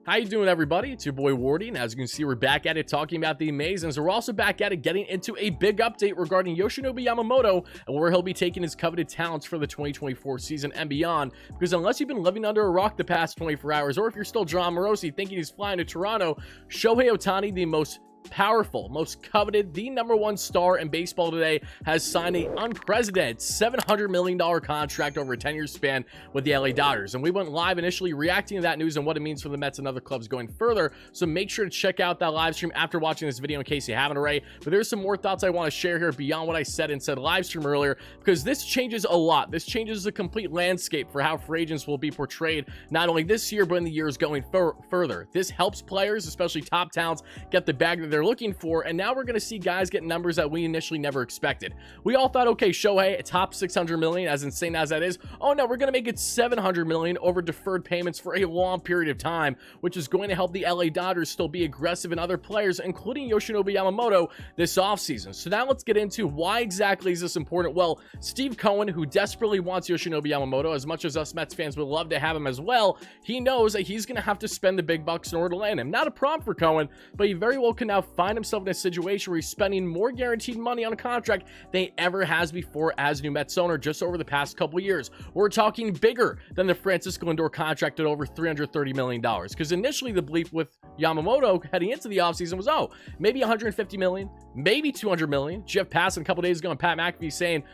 How you doing, everybody? It's your boy Wardy, and as you can see, we're back at it talking about the Amazons. We're also back at it getting into a big update regarding Yoshinobu Yamamoto and where he'll be taking his coveted talents for the 2024 season and beyond. Because unless you've been living under a rock the past 24 hours, or if you're still John Morosi thinking he's flying to Toronto, Shohei Ohtani, the most powerful, most coveted, the #1 star in baseball today, has signed an unprecedented $700 million contract over a 10-year span with the LA Dodgers. And we went live initially reacting to that news and what it means for the Mets and other clubs going further. So make sure to check out that live stream after watching this video in case you haven't already. But there's some more thoughts I want to share here beyond what I said and said live stream earlier, because this changes a lot. This changes the complete landscape for how free agents will be portrayed, not only this year, but in the years going further. This helps players, especially top talents, get the bag that they're looking for, and now we're going to see guys get numbers that we initially never expected. We all thought, okay, Shohei, top 600 million, as insane as that is. Oh no, we're going to make it 700 million over deferred payments for a long period of time, which is going to help the LA Dodgers still be aggressive in other players, including Yoshinobu Yamamoto this offseason. So now let's get into why exactly is this important. Well, Steve Cohen, who desperately wants Yoshinobu Yamamoto, as much as us Mets fans would love to have him as well, he knows that he's going to have to spend the big bucks in order to land him. Not a problem for Cohen, but he very well can now find himself in a situation where he's spending more guaranteed money on a contract than he ever has before as new Mets owner just over the past couple years. We're talking bigger than the Francisco Lindor contract at over $330 million, because initially the belief with Yamamoto heading into the offseason was, oh, maybe 150 million, maybe 200 million. Jeff Passan a couple days ago on Pat McAfee saying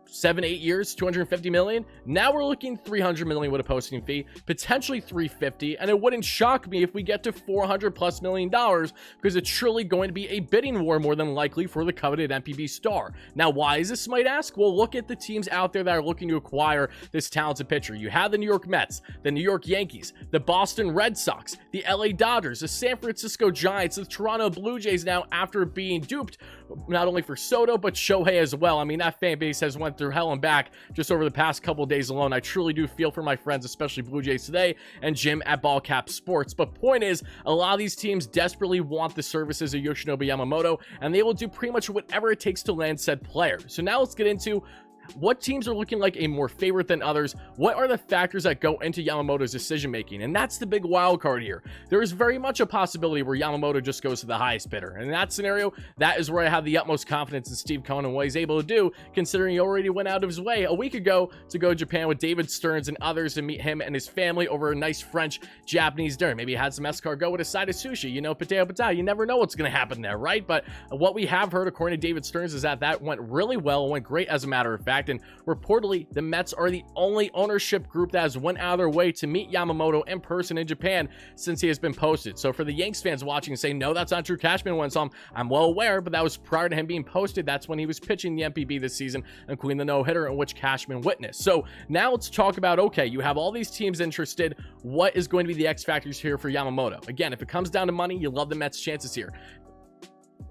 7-8 years, 250 million. Now we're looking 300 million with a posting fee, potentially 350, and it wouldn't shock me if we get to 400 plus million dollars, because it's truly going to be a bidding war more than likely for the coveted NPB star. Now, why is this, might ask? Well, look at the teams out there that are looking to acquire this talented pitcher. You have the New York Mets, the New York Yankees, the Boston Red Sox, the LA Dodgers, the San Francisco Giants, the Toronto Blue Jays now after being duped not only for Soto but Shohei as well. I mean, that fan base has went through hell and back just over the past couple of days alone. I truly do feel for my friends, especially Blue Jays today and Jim at Ballcap Sports. But point is, a lot of these teams desperately want the services of Yoshinobu Yamamoto, and they will do pretty much whatever it takes to land said player. So now let's get into what teams are looking like a more favorite than others. What are the factors that go into Yamamoto's decision making? And that's the big wild card here. There is very much a possibility where Yamamoto just goes to the highest bidder. And in that scenario, that is where I have the utmost confidence in Steve Cohen and what he's able to do, considering he already went out of his way a week ago to go to Japan with David Stearns and others and meet him and his family over a nice French-Japanese dinner. Maybe he had some escargot with a side of sushi, you know, potato. You never know what's going to happen there, right? But what we have heard, according to David Stearns, is that went really well, went great as a matter of fact. And reportedly, the Mets are the only ownership group that has went out of their way to meet Yamamoto in person in Japan since he has been posted. So for the Yanks fans watching and saying, no, that's not true, Cashman went some, I'm well aware, but that was prior to him being posted. That's when he was pitching the MPB this season, including the no-hitter in which Cashman witnessed. So now let's talk about, okay, you have all these teams interested. What is going to be the X factors here for Yamamoto? Again, if it comes down to money, you love the Mets' chances here.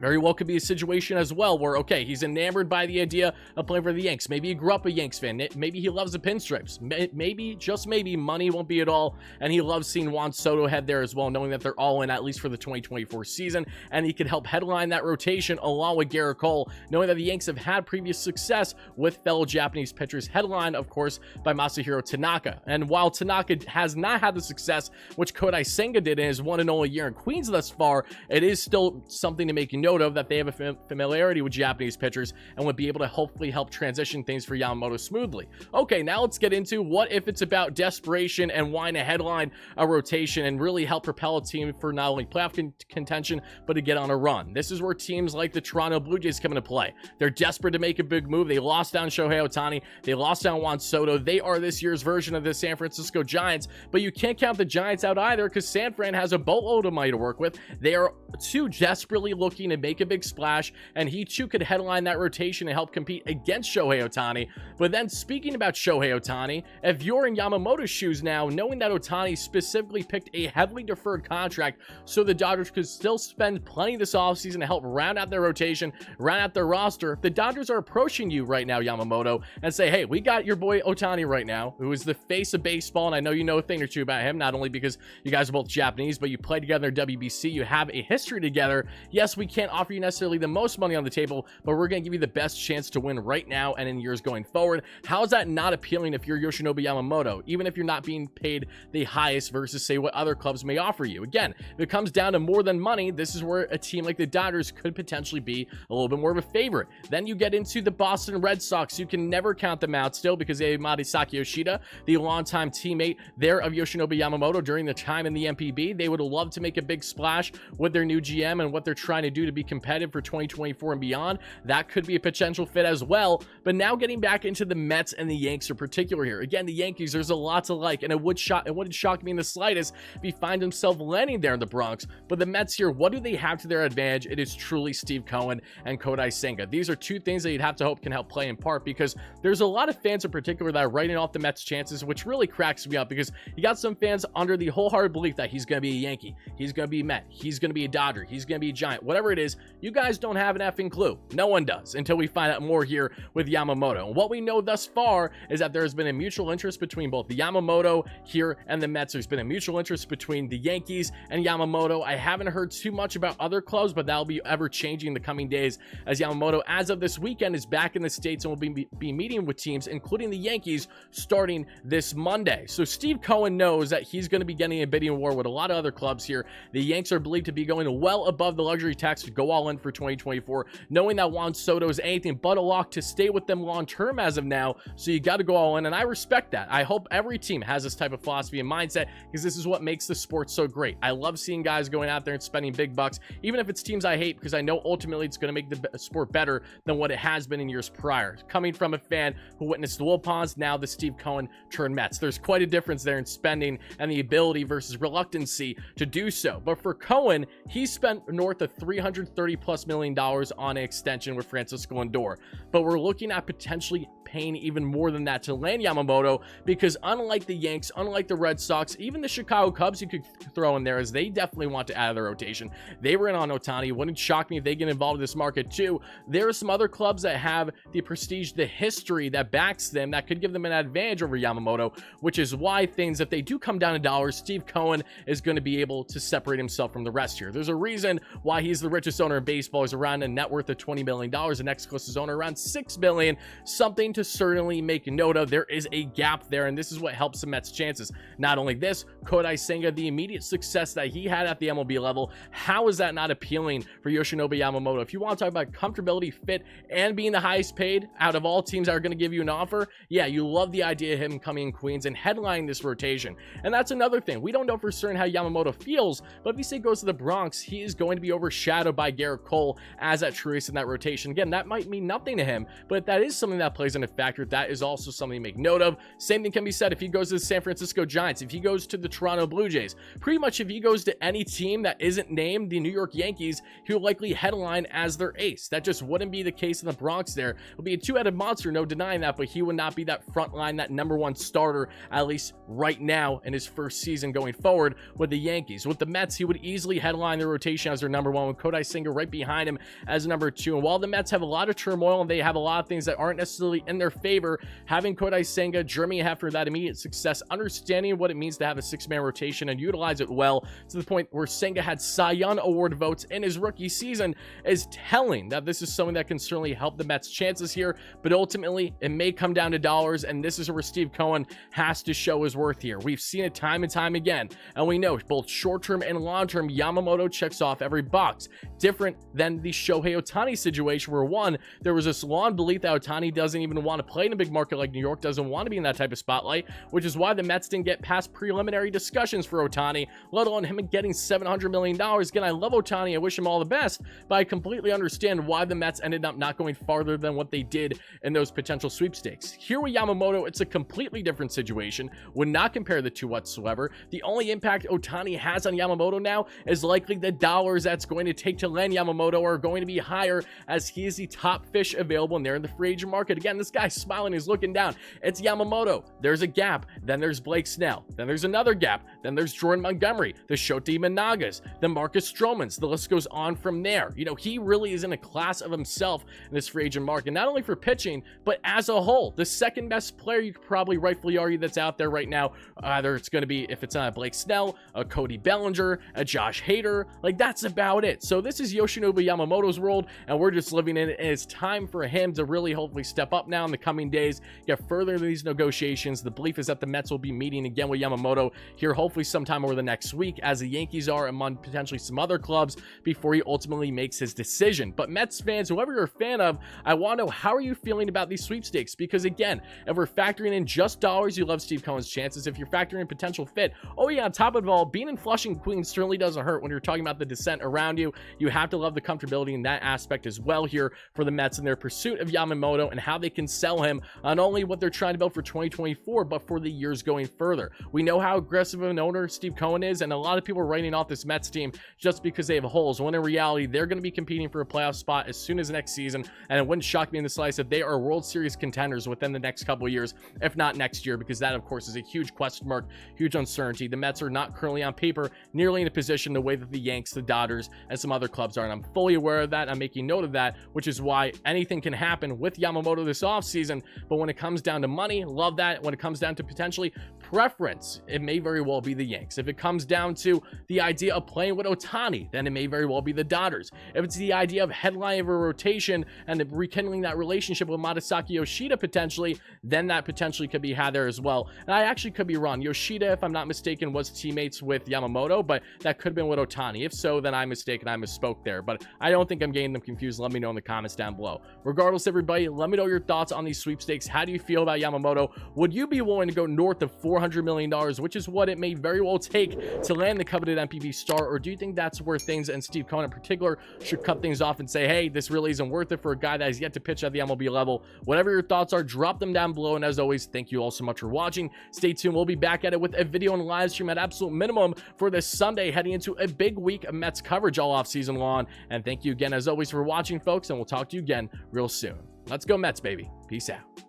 Very well could be a situation as well where, okay, he's enamored by the idea of playing for the Yanks. Maybe he grew up a Yanks fan. Maybe he loves the pinstripes. Maybe, just maybe, money won't be at all. And he loves seeing Juan Soto head there as well, knowing that they're all in at least for the 2024 season. And he could help headline that rotation along with Garrett Cole, knowing that the Yanks have had previous success with fellow Japanese pitchers, headlined, of course, by Masahiro Tanaka. And while Tanaka has not had the success which Kodai Senga did in his one and only year in Queens thus far, it is still something to make note of that they have a familiarity with Japanese pitchers and would be able to hopefully help transition things for Yamamoto smoothly. Okay, now let's get into what if it's about desperation and wanting to headline a rotation and really help propel a team for not only playoff contention, but to get on a run. This is where teams like the Toronto Blue Jays come into play. They're desperate to make a big move. They lost down Shohei Ohtani. They lost down Juan Soto. They are this year's version of the San Francisco Giants, but you can't count the Giants out either, because San Fran has a boatload of money to work with. They are too desperately looking to make a big splash, and he too could headline that rotation and help compete against Shohei Ohtani. But then, speaking about Shohei Ohtani, if you're in Yamamoto's shoes now, knowing that Ohtani specifically picked a heavily deferred contract so the Dodgers could still spend plenty this offseason to help round out their rotation, round out their roster, if the Dodgers are approaching you right now, Yamamoto, and say, hey, we got your boy Ohtani right now, who is the face of baseball, and I know you know a thing or two about him, not only because you guys are both Japanese, but you play together in WBC, you have a history together. Yes, we can't can't offer you necessarily the most money on the table, but we're going to give you the best chance to win right now and in years going forward. How is that not appealing if you're Yoshinobu Yamamoto, even if you're not being paid the highest versus, say, what other clubs may offer you? Again, if it comes down to more than money, this is where a team like the Dodgers could potentially be a little bit more of a favorite. Then you get into the Boston Red Sox. You can never count them out still because they have Masaki Yoshida, the longtime teammate there of Yoshinobu Yamamoto during the time in the NPB. They would love to make a big splash with their new GM and what they're trying to do to be competitive for 2024 and beyond. That could be a potential fit as well. But now getting back into the Mets and the Yanks in particular here. Again, the Yankees, there's a lot to like, and it wouldn't shock me in the slightest if he finds himself landing there in the Bronx. But the Mets here, what do they have to their advantage? It is truly Steve Cohen and Kodai Senga. These are two things that you'd have to hope can help play in part, because there's a lot of fans in particular that are writing off the Mets' chances, which really cracks me up, because you got some fans under the wholehearted belief that he's going to be a Yankee, he's going to be a Met, he's going to be a Dodger, he's going to be a Giant, whatever it is. You guys don't have an effing clue. No one does until we find out more here with Yamamoto. And what we know thus far is that there has been a mutual interest between both the Yamamoto here and the Mets. There's been a mutual interest between the Yankees and Yamamoto. I haven't heard too much about other clubs, but that'll be ever changing in the coming days, as Yamamoto, as of this weekend, is back in the States and will be meeting with teams, including the Yankees, starting this Monday. So Steve Cohen knows that he's going to be getting a bidding war with a lot of other clubs here. The Yanks are believed to be going well above the luxury tax to go all in for 2024, knowing that Juan Soto is anything but a lock to stay with them long term as of now. So you got to go all in, and I respect that. I hope every team has this type of philosophy and mindset, because this is what makes the sport so great. I love seeing guys going out there and spending big bucks, even if it's teams I hate, because I know ultimately it's going to make the sport better than what it has been in years prior. Coming from a fan who witnessed the Wilpons, now the Steve Cohen turned Mets, there's quite a difference there in spending and the ability versus reluctancy to do so. But for Cohen, he spent north of $330+ million on an extension with Francisco Lindor, but we're looking at potentially paying even more than that to land Yamamoto, because unlike the Yanks, unlike the Red Sox, even the Chicago Cubs you could throw in there, as they definitely want to add to their rotation. They were in on Ohtani. It wouldn't shock me if they get involved in this market too. There are some other clubs that have the prestige, the history that backs them, that could give them an advantage over Yamamoto, which is why things, if they do come down to dollars, Steve Cohen is going to be able to separate himself from the rest here. There's a reason why he's the richest owner in baseball. He's around a net worth of $20 million. The next closest owner around $6 billion. Something to certainly make note of. There is a gap there, and this is what helps the Mets' chances. Not only this, Kodai Senga, the immediate success that he had at the MLB level, how is that not appealing for Yoshinobu Yamamoto? If you want to talk about comfortability, fit, and being the highest paid out of all teams that are going to give you an offer, yeah, you love the idea of him coming in Queens and headlining this rotation. And that's another thing. We don't know for certain how Yamamoto feels, but if he say goes to the Bronx, he is going to be overshadowed by Garrett Cole as that truest in that rotation. Again, that might mean nothing to him, but that is something that plays in a factor. That is also something to make note of. Same thing can be said if he goes to the San Francisco Giants, if he goes to the Toronto Blue Jays. Pretty much if he goes to any team that isn't named the New York Yankees, he'll likely headline as their ace. That just wouldn't be the case in the Bronx there. It would be a two-headed monster, no denying that, but he would not be that front line, that number one starter, at least right now in his first season going forward with the Yankees. With the Mets, he would easily headline their rotation as their number one, with Kodai Senga right behind him as number two. And while the Mets have a lot of turmoil and they have a lot of things that aren't necessarily in their favor, having Kodai Senga, Jeremy after that immediate success, understanding what it means to have a six-man rotation and utilize it well to the point where Senga had Cy Young Award votes in his rookie season, is telling that this is something that can certainly help the Mets' chances here. But ultimately, it may come down to dollars, and this is where Steve Cohen has to show his worth here. We've seen it time and time again, and we know both short-term and long-term, Yamamoto checks off every box. Different than the Shohei Ohtani situation, where one, there was this long belief that Ohtani doesn't even want to play in a big market like New York, doesn't want to be in that type of spotlight, which is why the Mets didn't get past preliminary discussions for Ohtani, let alone him getting $700 million. Again, I love Ohtani, I wish him all the best, but I completely understand why the Mets ended up not going farther than what they did in those potential sweepstakes. Here with Yamamoto, it's a completely different situation. Would not compare the two whatsoever. The only impact Ohtani has on Yamamoto now is likely the dollars that's going to take to land Yamamoto are going to be higher, as he is the top fish available in there in the free agent market. Again, this guy's smiling, he's looking down. It's Yamamoto. There's a gap. Then there's Blake Snell. Then there's another gap. Then there's Jordan Montgomery, the Shota Imanagas, the Marcus Stromans. The list goes on from there. You know, he really is in a class of himself in this free agent market, not only for pitching, but as a whole. The second best player you could probably rightfully argue that's out there right now. Either it's going to be, if it's not Blake Snell, a Cody Bellinger, a Josh Hader. Like, that's about it. So this is Yoshinobu Yamamoto's world, and we're just living in it. And it's time for him to really hopefully step up now in the coming days, get further into these negotiations. The belief is that the Mets will be meeting again with Yamamoto here hopefully sometime over the next week, as the Yankees are among potentially some other clubs, before he ultimately makes his decision. But Mets fans, whoever you're a fan of, I want to know, how are you feeling about these sweepstakes? Because again, if we're factoring in just dollars, you love Steve Cohen's chances. If you're factoring in potential fit, oh yeah, on top of it all, being in Flushing, Queens certainly doesn't hurt when you're talking about the descent around you. You have to love the comfortability in that aspect as well here for the Mets in their pursuit of Yamamoto, and how they can sell him on only what they're trying to build for 2024, but for the years going further. We know how aggressive of an owner Steve Cohen is, and a lot of people are writing off this Mets team just because they have holes, when in reality, they're going to be competing for a playoff spot as soon as next season, and it wouldn't shock me in the slice if they are World Series contenders within the next couple of years, if not next year, because that, of course, is a huge question mark, huge uncertainty. The Mets are not currently on paper nearly in a position the way that the Yanks, the Dodgers, and some other clubs are, and I'm fully aware of that. I'm making note of that, which is why anything can happen with Yamamoto this offseason. But when it comes down to money, love that. When it comes down to potentially preference, it may very well be the Yanks. If it comes down to the idea of playing with Ohtani, then it may very well be the Dodgers. If it's the idea of headline of a rotation and rekindling that relationship with Masataka Yoshida potentially, then that potentially could be had there as well. And I actually could be wrong. Yoshida, if I'm not mistaken, was teammates with Yamamoto, but that could have been with Ohtani. If so, then I'm mistaken. I misspoke there, but I don't think I'm getting them confused. Let me know in the comments down below. Regardless, everybody, let me know your thoughts on these sweepstakes. How do you feel about Yamamoto? Would you be willing to go north of $400 million, which is what it may very well take to land the coveted MPB star, or do you think that's where things, and Steve Cohen in particular, should cut things off and say, hey, this really isn't worth it for a guy that has yet to pitch at the MLB level? Whatever your thoughts are, drop them down below, and as always, thank you all so much for watching. Stay tuned. We'll be back at it with a video and live stream at absolute minimum for this Sunday, heading into a big week of Mets coverage all off season long. And thank you again, as always, for watching, folks, and we'll talk to you again real soon. Let's go Mets, baby. Peace out.